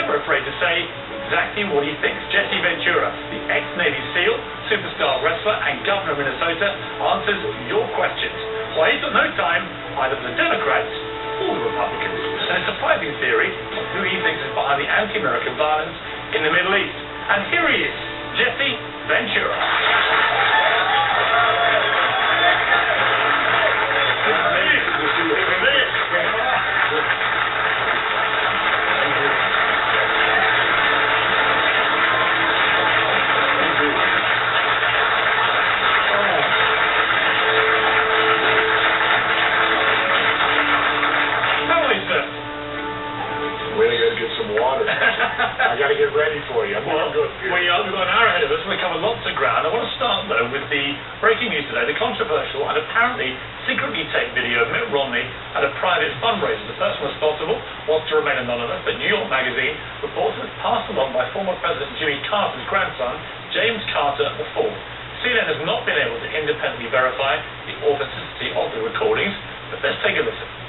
never afraid to say exactly what he thinks. Jesse Ventura, the ex-Navy SEAL, superstar wrestler, and governor of Minnesota, answers your questions. Well, he's got no time either for the Democrats or the Republicans. And a surprising theory of who he thinks is behind the anti-American violence in the Middle East. And here he is, Jesse Ventura. I got to get ready for you. I'm doing good. We've got an hour ahead of us. We cover lots of ground. I want to start, though, with the breaking news today, the controversial and apparently secretly taped video of Mitt Romney at a private fundraiser. The person responsible wants to remain anonymous, but New York Magazine reports it was passed along by former President Jimmy Carter's grandson, James Carter IV. CNN has not been able to independently verify the authenticity of the recordings, but let's take a listen.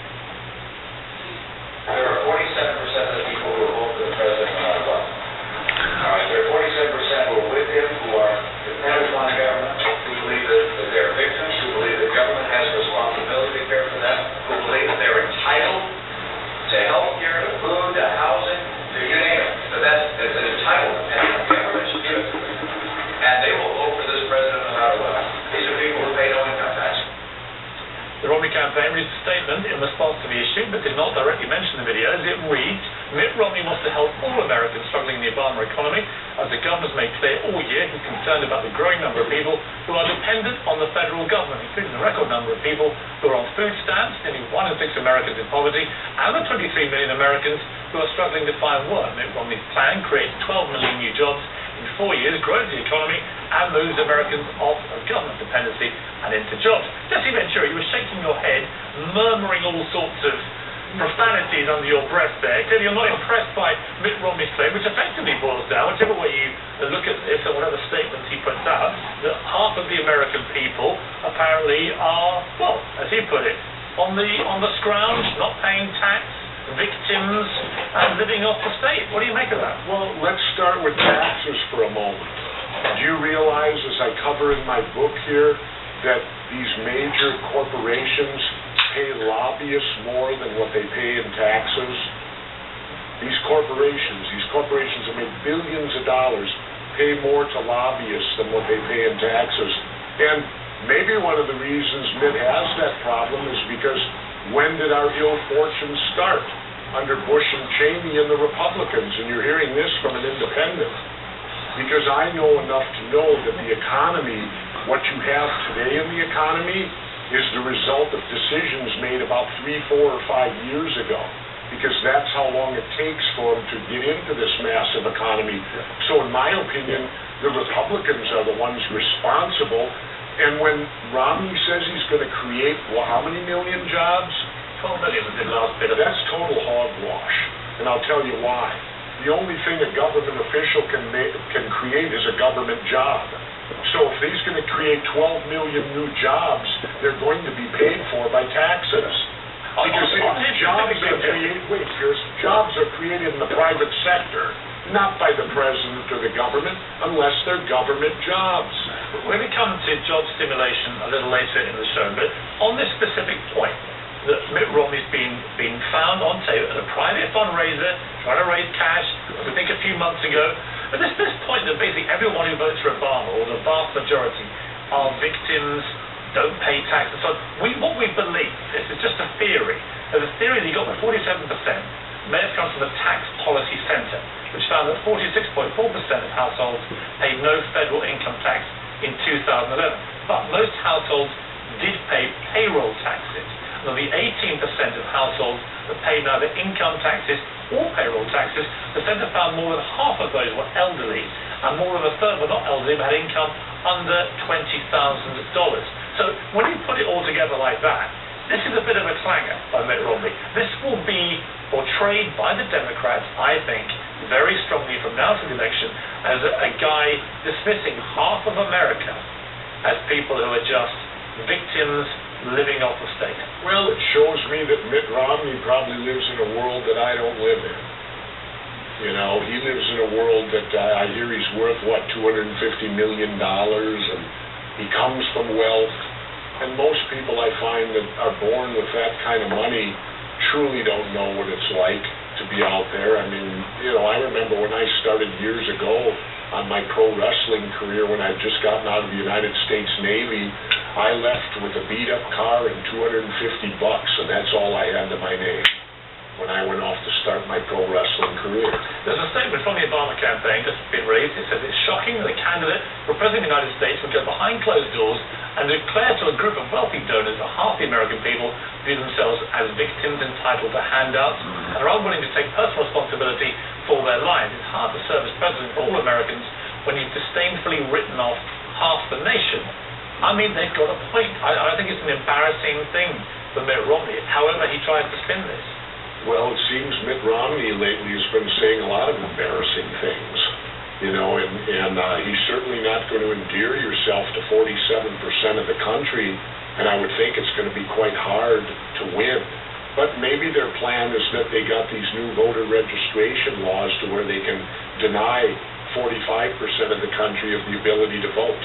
There are 47% of the people who vote for the president are not. All right, there are 47% who are with him, who are dependent on government, who believe that they're victims, who believe that government has a responsibility to care for them, who believe that they're entitled to health care, to food, to housing, to you name it. So that's an entitlement, and government should give it to them. And they will vote for this president no matter what. These are people who pay no income tax. The Romney campaign released a statement in response to the issue, but did not directly mention the video. As it reads, Mitt Romney wants to help all Americans struggling in the Obama economy. As the governor's made clear all year, he's concerned about the growing number of people who are dependent on the federal government, including the record number of people who are on food stamps, nearly 1 in 6 Americans in poverty, and the 23 million Americans who are struggling to find work. Mitt Romney's plan creates 12 million new jobs in 4 years, grows the economy, and moves Americans off of government dependency and into jobs. Jesse Ventura, you were shaking your head, murmuring all sorts of profanities under your breath there. Clearly you're not impressed by Mitt Romney's claim, which effectively boils down, whichever way you look at this or whatever statements he puts out, that half of the American people apparently are, well, as he put it, on the scrounge, not paying tax, victims, and living off the state. What do you make of that? Well, let's start with taxes for a moment. Do you realize, as I cover in my book here, that these major corporations pay lobbyists more than what they pay in taxes? These corporations that make billions of dollars pay more to lobbyists than what they pay in taxes. And maybe one of the reasons Mitt has that problem is because when did our ill fortune start? Under Bush and Cheney and the Republicans, and you're hearing this from an independent. Because I know enough to know that the economy, what you have today in the economy, is the result of decisions made about 3, 4, or 5 years ago. Because that's how long it takes for them to get into this massive economy. So in my opinion, the Republicans are the ones responsible. And when Romney says he's going to create, well, how many million jobs? 12 million was the last bit of That's total hogwash. And I'll tell you why. The only thing a government official can create is a government job. So if he's going to create 12 million new jobs, they're going to be paid for by taxes. Because jobs are created in the private sector, not by the president or the government, unless they're government jobs. We're going to come to job stimulation a little later in the show, but on this specific point, that Mitt Romney's been found on tape at a private fundraiser trying to raise cash, I think a few months ago. But this point that basically everyone who votes for Obama, or the vast majority, are victims, don't pay tax, and so on. What we believe, this is just a theory. There's a theory that you got with 47%, may have come from the Tax Policy Center, which found that 46.4% of households paid no federal income tax in 2011. But most households did pay payroll taxes. Now, the 18% of households that pay neither income taxes or payroll taxes, the Center found more than half of those were elderly, and more than a third were not elderly but had income under $20,000. So when you put it all together like that, this is a bit of a clanger by Mitt Romney. This will be portrayed by the Democrats, I think, very strongly from now to the election as a guy dismissing half of America as people who are just victims living off the state. Well, it shows me that Mitt Romney probably lives in a world that I don't live in. You know, he lives in a world that I hear he's worth, what, $250 million, and he comes from wealth. And most people I find that are born with that kind of money truly don't know what it's like to be out there. I mean, you know, I remember when I started years ago on my pro wrestling career, when I'd just gotten out of the United States Navy, I left with a beat-up car and $250, and that's all I had to my name when I went off to start my pro wrestling career. There's a statement from the Obama campaign that's been released. It says it's shocking that a candidate for President of the United States would go behind closed doors and declare to a group of wealthy donors that half the American people view themselves as victims entitled to handouts and are unwilling to take personal responsibility for their lives. It's hard to serve as president for all Americans when you've disdainfully written off half the nation. I mean, they've got a point. I think it's an embarrassing thing for Mitt Romney, however he tries to spin this. Well, it seems Mitt Romney lately has been saying a lot of embarrassing things, you know, and he's certainly not going to endear yourself to 47% of the country, and I would think it's going to be quite hard to win. But maybe their plan is that they got these new voter registration laws to where they can deny 45% of the country of the ability to vote.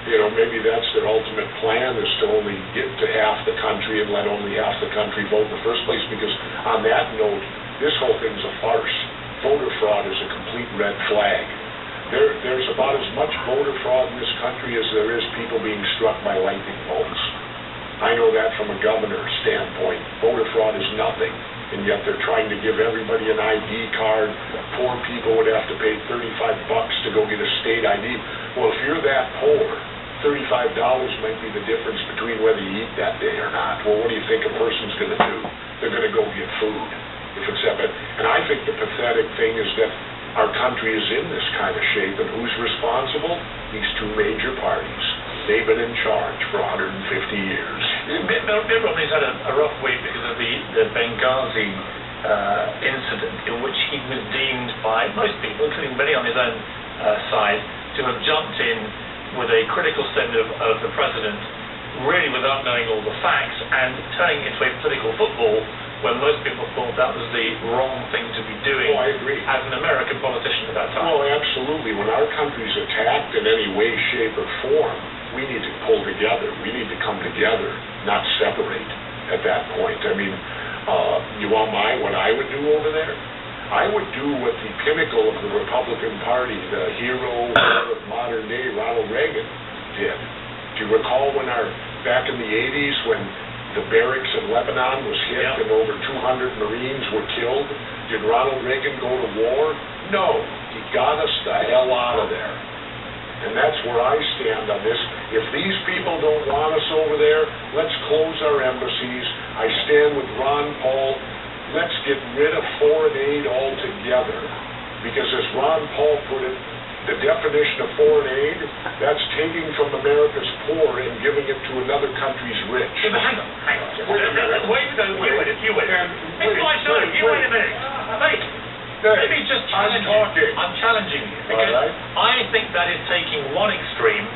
You know, maybe that's their ultimate plan, is to only get to half the country and let only half the country vote in the first place, because on that note, this whole thing's a farce. Voter fraud is a complete red flag. There's about as much voter fraud in this country as there is people being struck by lightning bolts. I know that from a governor's standpoint. Voter fraud is nothing, and yet they're trying to give everybody an ID card. Poor people would have to pay $35 to go get a state ID. Well, if you're that poor, $35 might be the difference between whether you eat that day or not. Well, what do you think a person's going to do? They're going to go get food if it's that bad. And I think the pathetic thing is that our country is in this kind of shape, and who's responsible? These two major parties. They've been in charge for 150 years. Mitt Romney's had a rough week because of the Benghazi incident, in which he was deemed by most people, including many on his own side, to have jumped in with a critical statement of the president, really without knowing all the facts, and turning it into a political football when most people thought that was the wrong thing to be doing. Oh, I agree. As an American politician at that time. Well, absolutely. When our country's attacked in any way, shape, or form, we need to pull together. We need to come together, not separate at that point. I mean, you want what I would do over there? I would do what the pinnacle of the Republican Party, the hero of modern day, Ronald Reagan, did. Do you recall back in the 80s when the barracks in Lebanon was hit and over 200 Marines were killed? Did Ronald Reagan go to war? No. He got us the hell out of there. And that's where I stand on this. If these people don't want us over there, let's close our embassies. I stand with Ron Paul. Let's get rid of foreign aid altogether. Because as Ron Paul put it, the definition of foreign aid, that's taking from America's poor and giving it to another country's rich. Yeah, but hang on. Wait a minute. Wait a minute. You wait a minute. Let me just challenge you. I'm challenging you. Because I think that is taking one extreme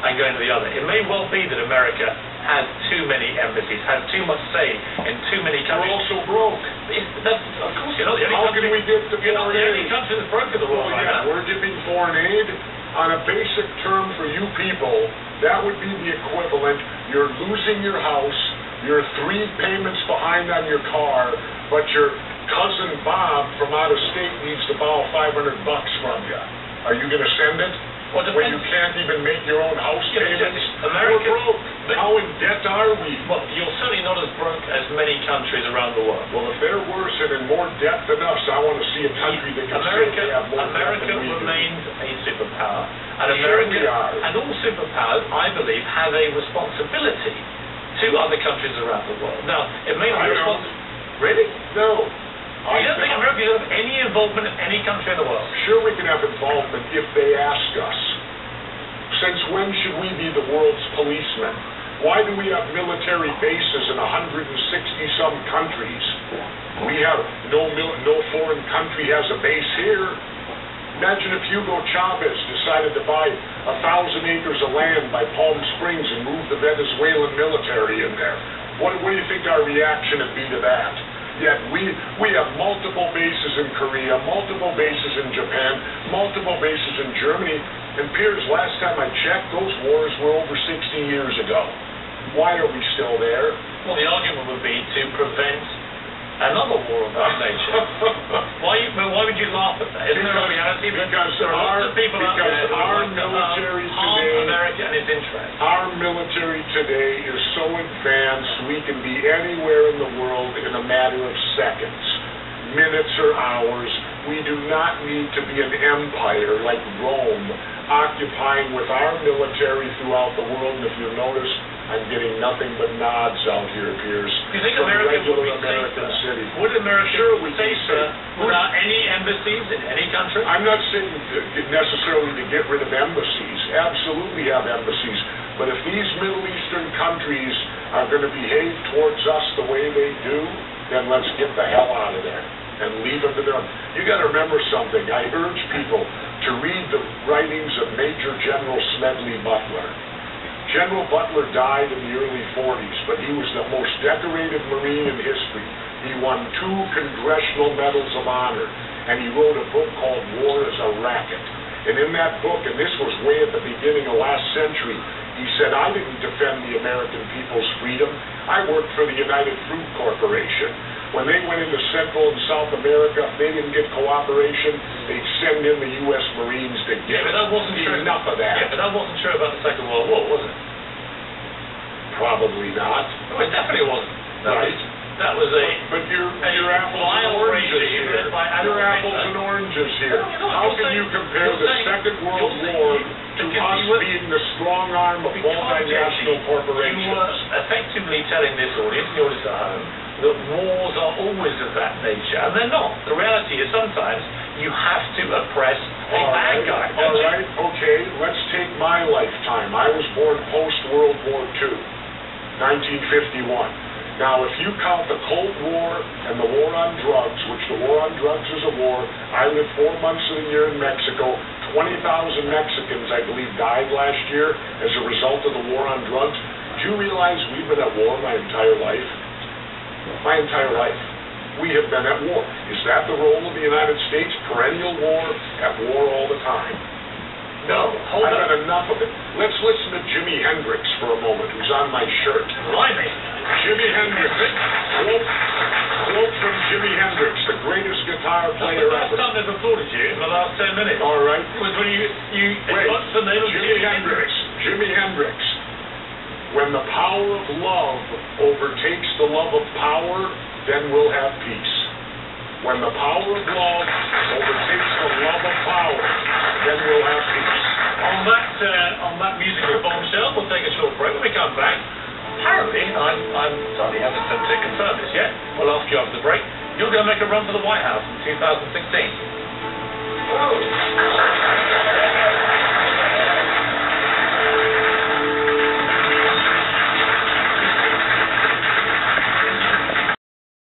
and going to the other. It may well be that America has too many embassies, has too much say in too many countries. We're also broke. Of course, you're not the only How country. can we get the You're not foreign the only aid? country that's broke in the world right now. We're giving foreign aid on a basic term for you people. That would be the equivalent. You're losing your house. You're 3 payments behind on your car, but your cousin Bob from out of state needs to borrow $500 from you. Are you going to send it? Well, when you can't even make your own house payments? America, we're broke. How in debt are we? Well, you're certainly not as broke as many countries around the world. Well, if they're worse and in more debt than us, I want to see a country that can still have more debt than we do. Remains a superpower. And Sure we are. And all superpowers, I believe, have a responsibility to other countries around the world. Now, it may not be responsible. Really? No. You don't think America should have any involvement in any country in the world? Sure we can have involvement if they ask us. Since when should we be the world's policemen? Why do we have military bases in 160-some countries? We have no foreign country has a base here. Imagine if Hugo Chavez decided to buy 1,000 acres of land by Palm Springs and move the Venezuelan military in there. What do you think our reaction would be to that? Yet we have multiple bases in Korea, multiple bases in Japan, multiple bases in Germany. And Piers, last time I checked, those wars were over 60 years ago. Why are we still there? Well, the argument would be to prevent another war of that nature. Why would you laugh at that? Isn't there a reality? Because there are lots of people out there who our want to military harm today, America and its interests. our military today is so advanced we can be anywhere in the world in a matter of seconds, minutes or hours. We do not need to be an empire like Rome, occupying with our military throughout the world. And if you notice, I'm getting nothing but nods out here, Piers. Do you think from America would regular be American safer? cities. Would America Sure, be we'd be safer safe. without any embassies in any country? I'm not saying necessarily to get rid of embassies. Absolutely have embassies. But if these Middle Eastern countries are going to behave towards us the way they do, then let's get the hell out of there and leave them to their own. You got to remember something. I urge people to read the writings of Major General Smedley Butler. General Butler died in the early 40s, but he was the most decorated Marine in history. He won 2 Congressional Medals of Honor, and he wrote a book called War is a Racket. And in that book, and this was way at the beginning of last century, he said, I didn't defend the American people's freedom. I worked for the United Fruit Corporation. When they went into Central and South America, if they didn't get cooperation, they'd send in the U.S. Marines to get but that wasn't true. enough of that. Yeah, but that wasn't true about the Second World War, was it? Probably not. No, it definitely wasn't. Right. That was a... But you're apples and oranges here. You're apples and oranges here. How can you compare the Second World War to us being the strong arm of multinational corporations? You were effectively telling this audience, the audience at home, that wars are always of that nature, and they're not. The reality is sometimes you have to oppress a bad guy. All right, okay, let's take my lifetime. I was born post-World War II, 1951. Now, if you count the Cold War and the war on drugs, which the war on drugs is a war, I lived 4 months of the year in Mexico. 20,000 Mexicans, I believe, died last year as a result of the war on drugs. Do you realize we've been at war my entire life? My entire life. We have been at war. Is that the role of the United States? Perennial war, at war all the time. No, I've had enough of it. Let's listen to Jimi Hendrix for a moment, who's on my shirt. Blimey. Jimi Hendrix. Quote from Jimi Hendrix, the greatest guitar player ever. ever. That's the first time they've applauded you in the last 10 minutes. All right. It was when you Wait, what's the name of Jimi Hendrix. Jimi Hendrix. When the power of love overtakes the love of power, then we'll have peace. When the power of love overtakes the love of power, then we'll have peace. On that musical bombshell, we'll take a short break. When we come back, apparently, I'm sorry, I haven't confirmed this yet. We'll ask you after the break. You're going to make a run for the White House in 2016.